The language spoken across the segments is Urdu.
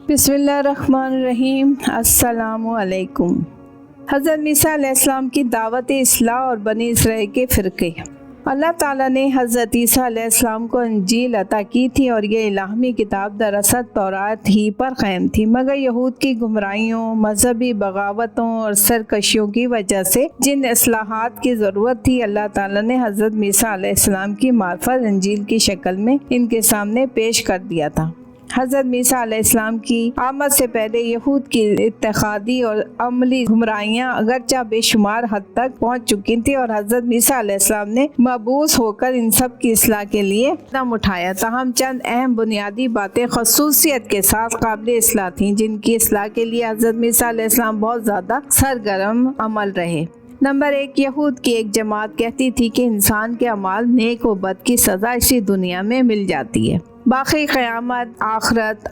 بسم اللہ الرحمن الرحیم۔ السلام علیکم۔ حضرت موسیٰ علیہ السلام کی دعوت اصلاح اور بنی اسرائیل کے فرقے۔ اللہ تعالیٰ نے حضرت عیسیٰ علیہ السلام کو انجیل عطا کی تھی اور یہ الہامی کتاب دراصل تورات ہی پر قائم تھی، مگر یہود کی گمراہیوں، مذہبی بغاوتوں اور سرکشیوں کی وجہ سے جن اصلاحات کی ضرورت تھی، اللہ تعالیٰ نے حضرت موسیٰ علیہ السلام کی معرفت انجیل کی شکل میں ان کے سامنے پیش کر دیا تھا۔ حضرت موسیٰ علیہ السلام کی آمد سے پہلے یہود کی اتحادی اور عملی گمراہیاں اگرچہ بے شمار حد تک پہنچ چکی تھی اور حضرت موسیٰ علیہ السلام نے مبعوث ہو کر ان سب کی اصلاح کے لیے قدم اٹھایا، تاہم چند اہم بنیادی باتیں خصوصیت کے ساتھ قابل اصلاح تھیں، جن کی اصلاح کے لیے حضرت موسیٰ علیہ السلام بہت زیادہ سرگرم عمل رہے۔ نمبر 1، یہود کی ایک جماعت کہتی تھی کہ انسان کے اعمال نیک و بد کی سزا اسی دنیا میں مل جاتی ہے، باقی قیامت،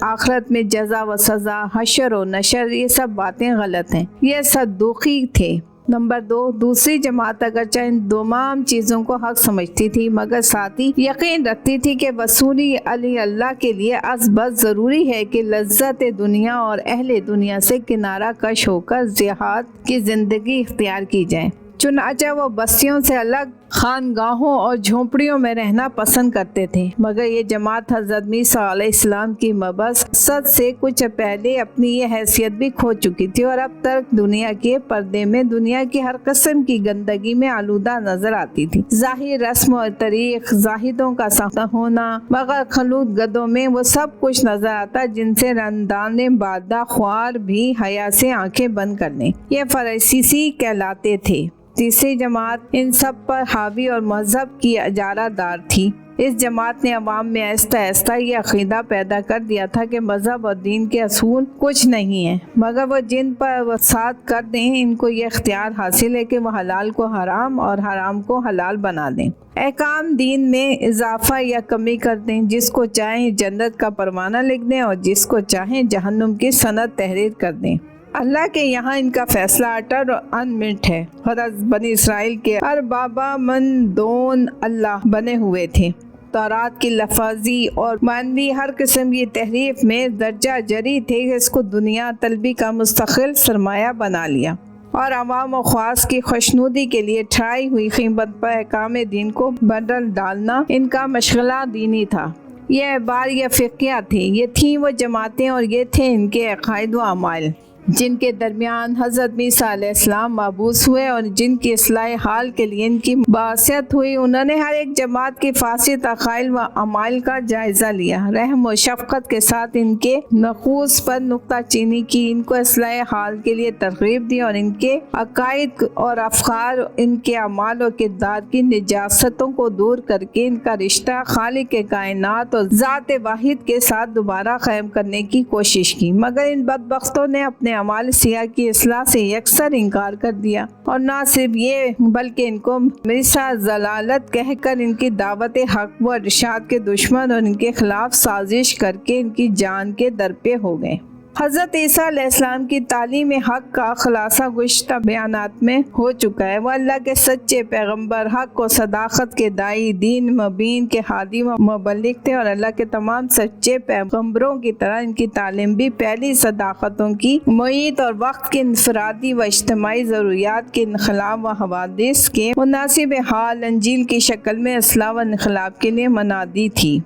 آخرت میں جزا و سزا، حشر و نشر، یہ سب باتیں غلط ہیں، یہ صدوقی تھے۔ نمبر 2، دوسری جماعت اگرچہ ان تمام چیزوں کو حق سمجھتی تھی، مگر ساتھ ہی یقین رکھتی تھی کہ وصولی علی اللہ کے لیے از بس ضروری ہے کہ لذت دنیا اور اہل دنیا سے کنارہ کش ہو کر جہاد کی زندگی اختیار کی جائے۔ چنانچہ وہ بستیوں سے الگ خانگاہوں اور جھونپڑیوں میں رہنا پسند کرتے تھے، مگر یہ جماعت حضرت موسیٰ علیہ السلام کی مبعثت سے کچھ پہلے اپنی یہ حیثیت بھی کھو چکی تھی اور اب تک دنیا کے پردے میں دنیا کی ہر قسم کی گندگی میں آلودہ نظر آتی تھی۔ ظاہر رسم و طریق، زاہدوں کا سخت ہونا، مگر خلوت گدوں میں وہ سب کچھ نظر آتا جن سے رندان بادہ خوار بھی حیا سے آنکھیں بند کر لیں، یہ فرائسیسی کہلاتے تھے۔ تیسری جماعت ان سب پر حاوی اور مذہب کی اجارہ دار تھی۔ اس جماعت نے عوام میں آہستہ آہستہ یہ عقیدہ پیدا کر دیا تھا کہ مذہب اور دین کے اصول کچھ نہیں ہیں، مگر وہ جن پر وسعت کر دیں، ان کو یہ اختیار حاصل ہے کہ وہ حلال کو حرام اور حرام کو حلال بنا دیں، احکام دین میں اضافہ یا کمی کر دیں، جس کو چاہیں جنت کا پروانہ لکھ دیں اور جس کو چاہیں جہنم کی سند تحریر کر دیں۔ اللہ کے یہاں ان کا فیصلہ اٹر اور انمٹ ہے۔ خدا بنی اسرائیل کے اربابا من دون اللہ بنے ہوئے تھے۔ تورات کی لفظی اور معنوی ہر قسم کی تحریف میں درجہ جری تھے کہ اس کو دنیا طلبی کا مستقل سرمایہ بنا لیا اور عوام و خواص کی خوشنودی کے لیے ٹھہرائی ہوئی قیمت پر احکام دین کو بدل ڈالنا ان کا مشغلہ دینی تھا۔ یہ احبار، یہ فقیہ تھے، یہ تھیں وہ جماعتیں اور یہ تھے ان کے عقائد و اعمال جن کے درمیان حضرت موسیٰ علیہ السلام مبعوث ہوئے اور جن کی اصلاح حال کے لیے ان کی بعثت ہوئی۔ انہوں نے ہر ایک جماعت کی فاسد عقائد و اعمال کا جائزہ لیا، رحم و شفقت کے ساتھ ان کے نقوص پر نکتہ چینی کی، ان کو اصلاح حال کے لیے ترغیب دی اور ان کے عقائد اور افکار، ان کے اعمال و کردار کی نجاستوں کو دور کر کے ان کا رشتہ خالق کائنات اور ذات واحد کے ساتھ دوبارہ قائم کرنے کی کوشش کی، مگر ان بدبختوں نے اپنے اعمال سیاہ کی اصلاح سے یکسر انکار کر دیا، اور نہ صرف یہ بلکہ ان کو مرثا ضلالت کہہ کر ان کی دعوت حق و ارشاد کے دشمن اور ان کے خلاف سازش کر کے ان کی جان کے درپے ہو گئے۔ حضرت عیسیٰ علیہ السلام کی تعلیم حق کا خلاصہ گزشتہ بیانات میں ہو چکا ہے۔ وہ اللہ کے سچے پیغمبر، حق و صداقت کے داعی، دین مبین کے ہادی و مبلغ تھے، اور اللہ کے تمام سچے پیغمبروں کی طرح ان کی تعلیم بھی پہلی صداقتوں کی معیت اور وقت کے انفرادی و اجتماعی ضروریات کے انخلا و حوادث کے مناسب حال انجیل کی شکل میں اصلاح و انقلاب کے لیے منادی تھی۔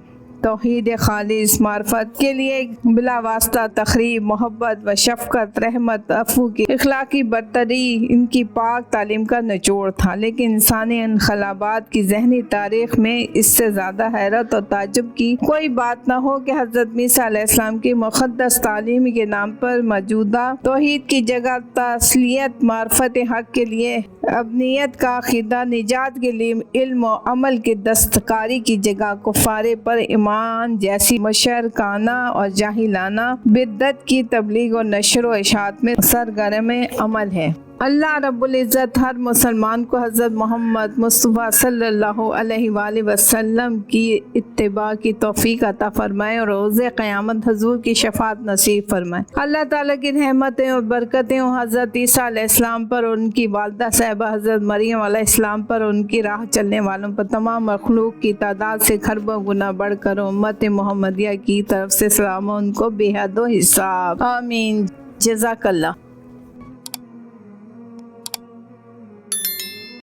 توحید خالص معرفت کے لیے بلا واسطہ تقریب، محبت و شفقت، رحمت، عفو کی اخلاقی برتری ان کی پاک تعلیم کا نچوڑ تھا، لیکن انسانی انقلابات کی ذہنی تاریخ میں اس سے زیادہ حیرت اور تعجب کی کوئی بات نہ ہو کہ حضرت موسیٰ علیہ السلام کی مقدس تعلیم کے نام پر موجودہ توحید کی جگہ تسلیت، معرفت حق کے لیے ابنیت کا عقیدہ، نجات کے لیے علم و عمل کی دستکاری کی جگہ کفارے پر ایمان جیسی مشرکانہ اور جاہلانہ بدعت کی تبلیغ اور نشر و اشاعت میں سرگرم عمل ہے۔ اللہ رب العزت ہر مسلمان کو حضرت محمد مصطفیٰ صلی اللہ علیہ وآلہ وسلم کی اتباع کی توفیق عطا فرمائے اور روز قیامت حضور کی شفاعت نصیب فرمائے۔ اللہ تعالیٰ کی رحمتیں اور برکتیں حضرت عیسیٰ علیہ السلام پر اور ان کی والدہ صاحبہ حضرت مریم علیہ السلام پر اور ان کی راہ چلنے والوں پر تمام مخلوق کی تعداد سے خربوں گنا بڑھ کر امت محمدیہ کی طرف سے سلام ان کو بے حد و حساب، آمین۔ جزاک اللہ۔